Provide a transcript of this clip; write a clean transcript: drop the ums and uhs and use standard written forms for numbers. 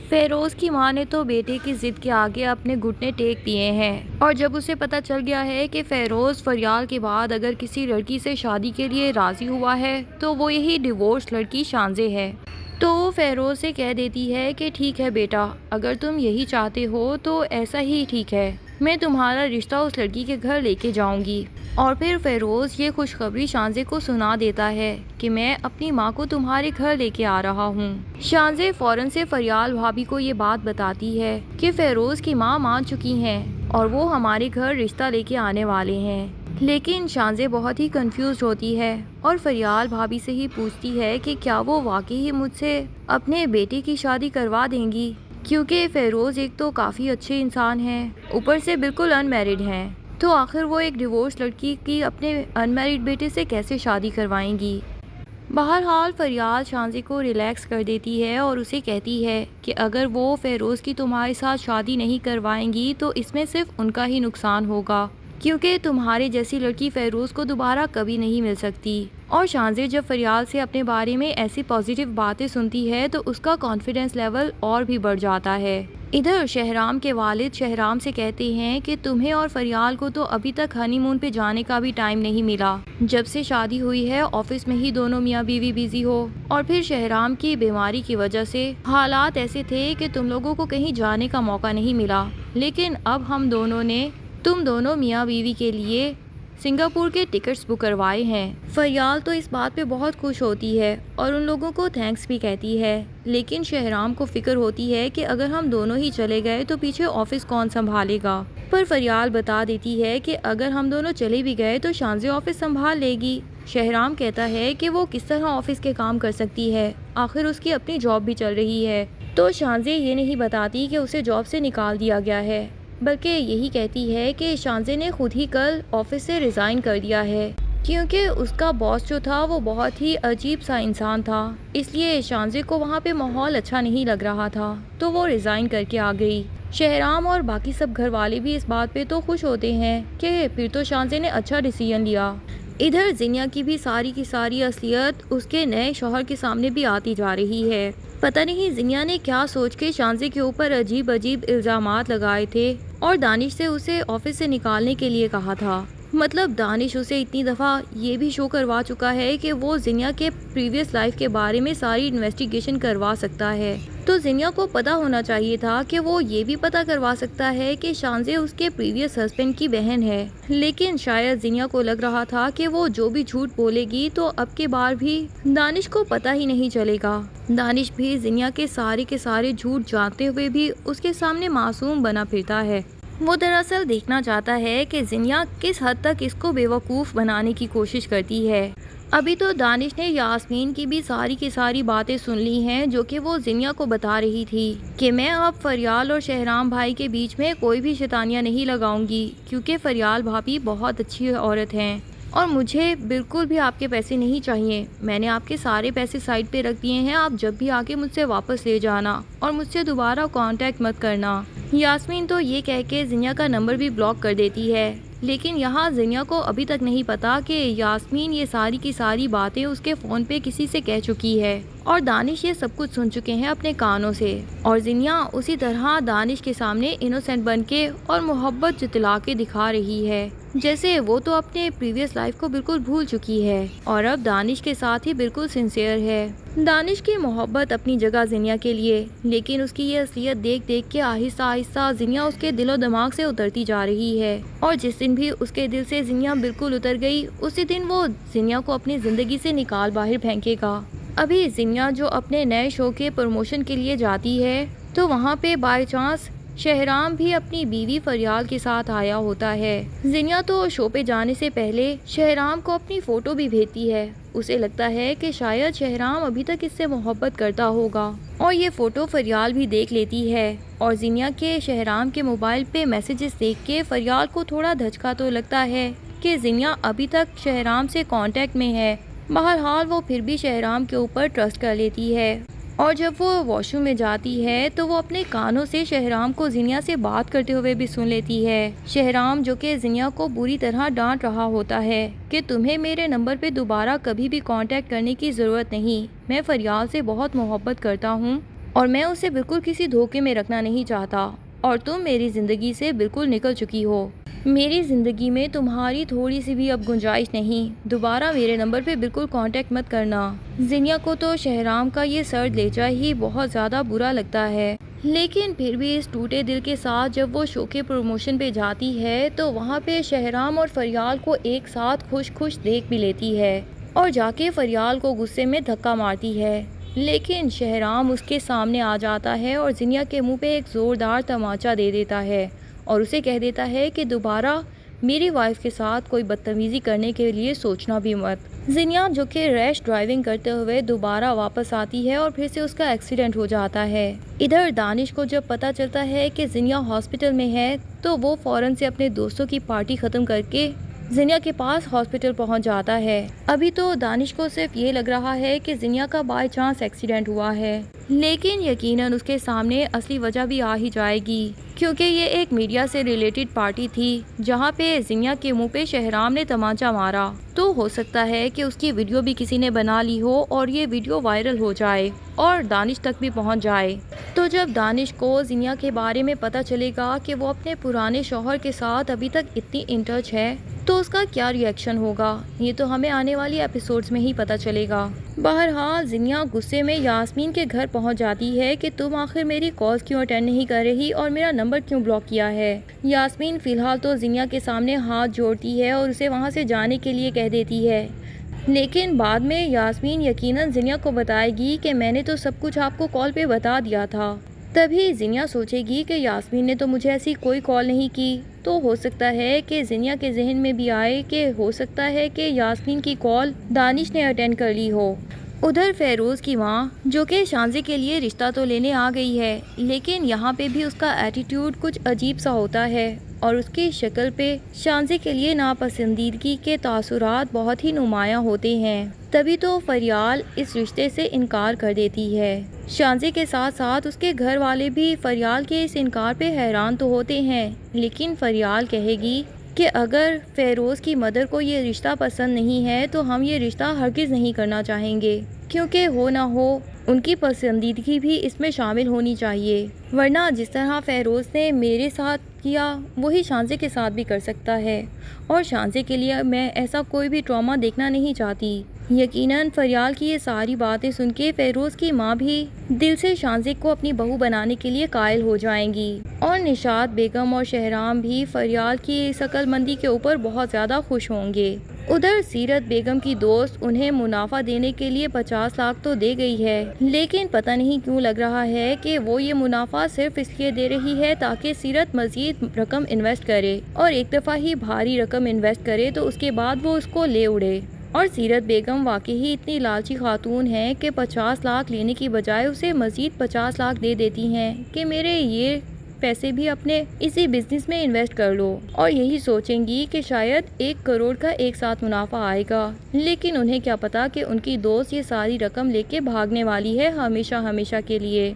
फेरोज की मां ने तो बेटे की जिद के आगे अपने घुटने टेक दिए हैं और जब उसे पता चल गया है कि फेरोज फरियाल के बाद अगर किसी लड़की से शादी के लिए राजी हुआ है तो वो यही डिवोर्स लड़की शांजे है, तो वो फेरोज से कह देती है कि ठीक है बेटा, अगर तुम यही चाहते हो तो ऐसा ही ठीक है, मैं तुम्हारा रिश्ता उस लड़की के घर लेके जाऊंगी। और फिर फेरोज ये खुशखबरी शांजे को सुना देता है कि मैं अपनी माँ को तुम्हारे घर लेके आ रहा हूँ। शांजे फौरन से फरियाल भाभी को ये बात बताती है कि फेरोज की माँ मान चुकी हैं और वो हमारे घर रिश्ता लेके आने वाले हैं। लेकिन शांजे बहुत ही कंफ्यूज होती है और फरियाल भाभी से ही पूछती है कि क्या वो वाकई ही मुझसे अपने बेटे की शादी करवा देंगी, क्योंकि फेरोज एक तो काफ़ी अच्छे इंसान हैं, ऊपर से बिल्कुल अनमैरिड हैं, तो आखिर वो एक डिवोर्स लड़की की अपने अनमैरिड बेटे से कैसे शादी करवाएंगी। बहरहाल फरियाल शांजे को रिलैक्स कर देती है और उसे कहती है कि अगर वो फेरोज़ की तुम्हारे साथ शादी नहीं करवाएंगी तो इसमें सिर्फ उनका ही नुकसान होगा, क्योंकि तुम्हारे जैसी लड़की फेरोज़ को दोबारा कभी नहीं मिल सकती। और शांजे जब फरियाल से अपने बारे में ऐसी पॉजिटिव बातें सुनती है तो उसका कॉन्फिडेंस लेवल और भी बढ़ जाता है। इधर शहराम के वालिद शहराम से कहते हैं कि तुम्हें और फरियाल को तो अभी तक हनीमून पे जाने का भी टाइम नहीं मिला। जब से शादी हुई है ऑफिस में ही दोनों मियाँ बीवी बिजी हो, और फिर शहराम की बीमारी की वजह से हालात ऐसे थे कि तुम लोगों को कहीं जाने का मौका नहीं मिला। लेकिन अब हम दोनों ने तुम दोनों मियाँ बीवी के लिए सिंगापुर के टिकट्स बुक करवाए हैं। फरियाल तो इस बात पे बहुत खुश होती है और उन लोगों को थैंक्स भी कहती है, लेकिन शहराम को फिक्र होती है कि अगर हम दोनों ही चले गए तो पीछे ऑफिस कौन संभालेगा। पर फरियाल बता देती है कि अगर हम दोनों चले भी गए तो शांजे ऑफिस संभाल लेगी। शहराम कहता है कि वो किस तरह ऑफिस के काम कर सकती है, आखिर उसकी अपनी जॉब भी चल रही है। तो शांजे ये नहीं बताती कि उसे जॉब से निकाल दिया गया है, बल्कि यही कहती है कि शांजे ने खुद ही कल ऑफिस से रिज़ाइन कर दिया है, क्योंकि उसका बॉस जो था वो बहुत ही अजीब सा इंसान था, इसलिए शांजे को वहाँ पे माहौल अच्छा नहीं लग रहा था, तो वो रिज़ाइन करके आ गई। शहराम और बाकी सब घर वाले भी इस बात पे तो खुश होते हैं कि फिर तो शांजे ने अच्छा डिसीजन लिया। इधर जिनिया की भी सारी की सारी असलियत उसके नए शौहर के सामने भी आती जा रही है। पता नहीं जिनिया ने क्या सोच के शांजे के ऊपर अजीब अजीब इल्ज़ामात लगाए थे और दानिश से उसे ऑफिस से निकालने के लिए कहा था। मतलब दानिश उसे इतनी दफ़ा ये भी शो करवा चुका है कि वो जिनिया के प्रीवियस लाइफ के बारे में सारी इन्वेस्टिगेशन करवा सकता है, तो जिनिया को पता होना चाहिए था कि वो ये भी पता करवा सकता है कि शांजे उसके प्रीवियस हस्बैंड की बहन है। लेकिन शायद जिनिया को लग रहा था कि वो जो भी झूठ बोलेगी तो अब के बार भी दानिश को पता ही नहीं चलेगा। दानिश भी जिनिया के सारे झूठ जानते हुए भी उसके सामने मासूम बना फिरता है। वो दरअसल देखना चाहता है कि जिनिया किस हद तक इसको बेवकूफ़ बनाने की कोशिश करती है। अभी तो दानिश ने यास्मीन की भी सारी की सारी बातें सुन ली हैं, जो कि वो जिनिया को बता रही थी कि मैं अब फरियाल और शहराम भाई के बीच में कोई भी शैतानियाँ नहीं लगाऊंगी, क्योंकि फरियाल भाभी बहुत अच्छी औरत हैं और मुझे बिल्कुल भी आपके पैसे नहीं चाहिए। मैंने आपके सारे पैसे साइड पे रख दिए हैं, आप जब भी आके मुझसे वापस ले जाना और मुझसे दोबारा कांटेक्ट मत करना। यास्मीन तो ये कह के जिनिया का नंबर भी ब्लॉक कर देती है, लेकिन यहाँ जिनिया को अभी तक नहीं पता कि यास्मीन ये सारी की सारी बातें उसके फ़ोन पे किसी से कह चुकी है और दानिश ये सब कुछ सुन चुके हैं अपने कानों से। और जिनिया उसी तरह दानिश के सामने इनोसेंट बन के और मोहब्बत जतला के दिखा रही है, जैसे वो तो अपने प्रीवियस लाइफ को बिल्कुल भूल चुकी है और अब दानिश के साथ ही बिल्कुल सिंसियर है। दानिश की मोहब्बत अपनी जगह जिनिया के लिए, लेकिन उसकी ये असलियत देख देख के आहिस्ता आहिस्ता जिनिया उसके दिलो दिमाग से उतरती जा रही है। और जिस दिन भी उसके दिल से जिनिया बिल्कुल उतर गई, उसी दिन वो जिनिया को अपनी ज़िंदगी से निकाल बाहर फेंकेगा। अभी जिनिया जो अपने नए शो के प्रमोशन के लिए जाती है तो वहाँ पे बाय चांस शहराम भी अपनी बीवी फरियाल के साथ आया होता है। जिनिया तो शो पे जाने से पहले शहराम को अपनी फ़ोटो भी भेजती है। उसे लगता है कि शायद शहराम अभी तक इससे मोहब्बत करता होगा और ये फ़ोटो फरियाल भी देख लेती है। और जिनिया के शहराम के मोबाइल पे मैसेजेस देख के फरियाल को थोड़ा धचका तो लगता है कि जिनिया अभी तक शहराम से कांटेक्ट में है। बहरहाल वो फिर भी शहराम के ऊपर ट्रस्ट कर लेती है और जब वो वॉशरूम में जाती है तो वो अपने कानों से शहराम को जिनिया से बात करते हुए भी सुन लेती है। शहराम जो कि जिनिया को बुरी तरह डांट रहा होता है कि तुम्हें मेरे नंबर पे दोबारा कभी भी कांटेक्ट करने की ज़रूरत नहीं, मैं फरियाल से बहुत मोहब्बत करता हूँ और मैं उसे बिल्कुल किसी धोखे में रखना नहीं चाहता, और तुम मेरी ज़िंदगी से बिल्कुल निकल चुकी हो। मेरी ज़िंदगी में तुम्हारी थोड़ी सी भी अब गुंजाइश नहीं। दोबारा मेरे नंबर पे बिल्कुल कांटेक्ट मत करना। जिनिया को तो शहराम का ये सर्द लेचा ही बहुत ज़्यादा बुरा लगता है, लेकिन फिर भी इस टूटे दिल के साथ जब वो शो के प्रमोशन पे जाती है तो वहाँ पे शहराम और फरियाल को एक साथ खुश खुश देख भी लेती है और जाके फरियाल को गुस्से में धक्का मारती है। लेकिन शहराम उसके सामने आ जाता है और जिनिया के मुंह पे एक ज़ोरदार तमाचा दे देता है और उसे कह देता है कि दोबारा मेरी वाइफ के साथ कोई बदतमीज़ी करने के लिए सोचना भी मत। जिनिया जो कि रैश ड्राइविंग करते हुए दोबारा वापस आती है और फिर से उसका एक्सीडेंट हो जाता है। इधर दानिश को जब पता चलता है कि जिनिया हॉस्पिटल में है तो वो फ़ौरन से अपने दोस्तों की पार्टी ख़त्म करके जिनिया के पास हॉस्पिटल पहुंच जाता है। अभी तो दानिश को सिर्फ ये लग रहा है कि जिनिया का बाय चांस एक्सीडेंट हुआ है, लेकिन यकीनन उसके सामने असली वजह भी आ ही जाएगी, क्योंकि ये एक मीडिया से रिलेटेड पार्टी थी जहां पे जिनिया के मुंह पे शहराम ने तमाचा मारा। तो हो सकता है कि उसकी वीडियो भी किसी ने बना ली हो और ये वीडियो वायरल हो जाए और दानिश तक भी पहुंच जाए। तो जब दानिश को जिनिया के बारे में पता चलेगा कि वो अपने पुराने शौहर के साथ अभी तक इतनी इन टच है तो उसका क्या रिएक्शन होगा, ये तो हमें आने वाली एपिसोड्स में ही पता चलेगा। बहरहाल जिनिया गुस्से में यास्मीन के घर पहुंच जाती है कि तुम आखिर मेरी कॉल्स क्यों अटेंड नहीं कर रही और मेरा नंबर क्यों ब्लॉक किया है। यास्मीन फ़िलहाल तो जिनिया के सामने हाथ जोड़ती है और उसे वहां से जाने के लिए कह देती है, लेकिन बाद में यास्मीन यकीनन जिनिया को बताएगी कि मैंने तो सब कुछ आपको कॉल पे बता दिया था। तभी जिनिया सोचेगी कि यास्मीन ने तो मुझे ऐसी कोई कॉल नहीं की। तो हो सकता है कि जिनिया के जहन में भी आए कि हो सकता है कि यास्मीन की कॉल दानिश ने अटेंड कर ली हो। उधर फेरोज़ की माँ जो कि शांजे के लिए रिश्ता तो लेने आ गई है, लेकिन यहाँ पे भी उसका एटीट्यूड कुछ अजीब सा होता है और उसकी शक्ल पे शांजे के लिए नापसंदीदगी के तासुरात बहुत ही नुमायां होते हैं। तभी तो फरियाल इस रिश्ते से इनकार कर देती है। शांजे के साथ साथ उसके घर वाले भी फरियाल के इस इनकार पे हैरान तो होते हैं, लेकिन फरियाल कहेगी कि अगर फेरोज़ की मदर को ये रिश्ता पसंद नहीं है तो हम ये रिश्ता हरगिज़ नहीं करना चाहेंगे, क्योंकि हो ना हो उनकी पसंदीदगी भी इसमें शामिल होनी चाहिए, वरना जिस तरह फेरोज़ ने मेरे साथ किया वही शांजे के साथ भी कर सकता है और शांजे के लिए मैं ऐसा कोई भी ट्रॉमा देखना नहीं चाहती। यकीनन फरियाल की ये सारी बातें सुन के फेरोज़ की माँ भी दिल से शांजे को अपनी बहू बनाने के लिए कायल हो जाएंगी और निशात बेगम और शहराम भी फरियाल की इस अक्लमंदी के ऊपर बहुत ज़्यादा खुश होंगे। उधर सीरत बेगम की दोस्त उन्हें मुनाफा देने के लिए 50 लाख तो दे गई है, लेकिन पता नहीं क्यों लग रहा है कि वो ये मुनाफा सिर्फ इसलिए दे रही है ताकि सीरत मजीद रकम इन्वेस्ट करे और एक दफ़ा ही भारी रकम इन्वेस्ट करे तो उसके बाद वो उसको ले उड़े। और सीरत बेगम वाकई ही इतनी लालची खातून है कि 50 लाख लेने की बजाय उसे मजीद 50 लाख दे देती हैं कि मेरे ये पैसे भी अपने इसी बिजनेस में इन्वेस्ट कर लो, और यही सोचेंगी कि शायद 1 करोड़ का एक साथ मुनाफा आएगा। लेकिन उन्हें क्या पता कि उनकी दोस्त ये सारी रकम लेके भागने वाली है हमेशा हमेशा के लिए।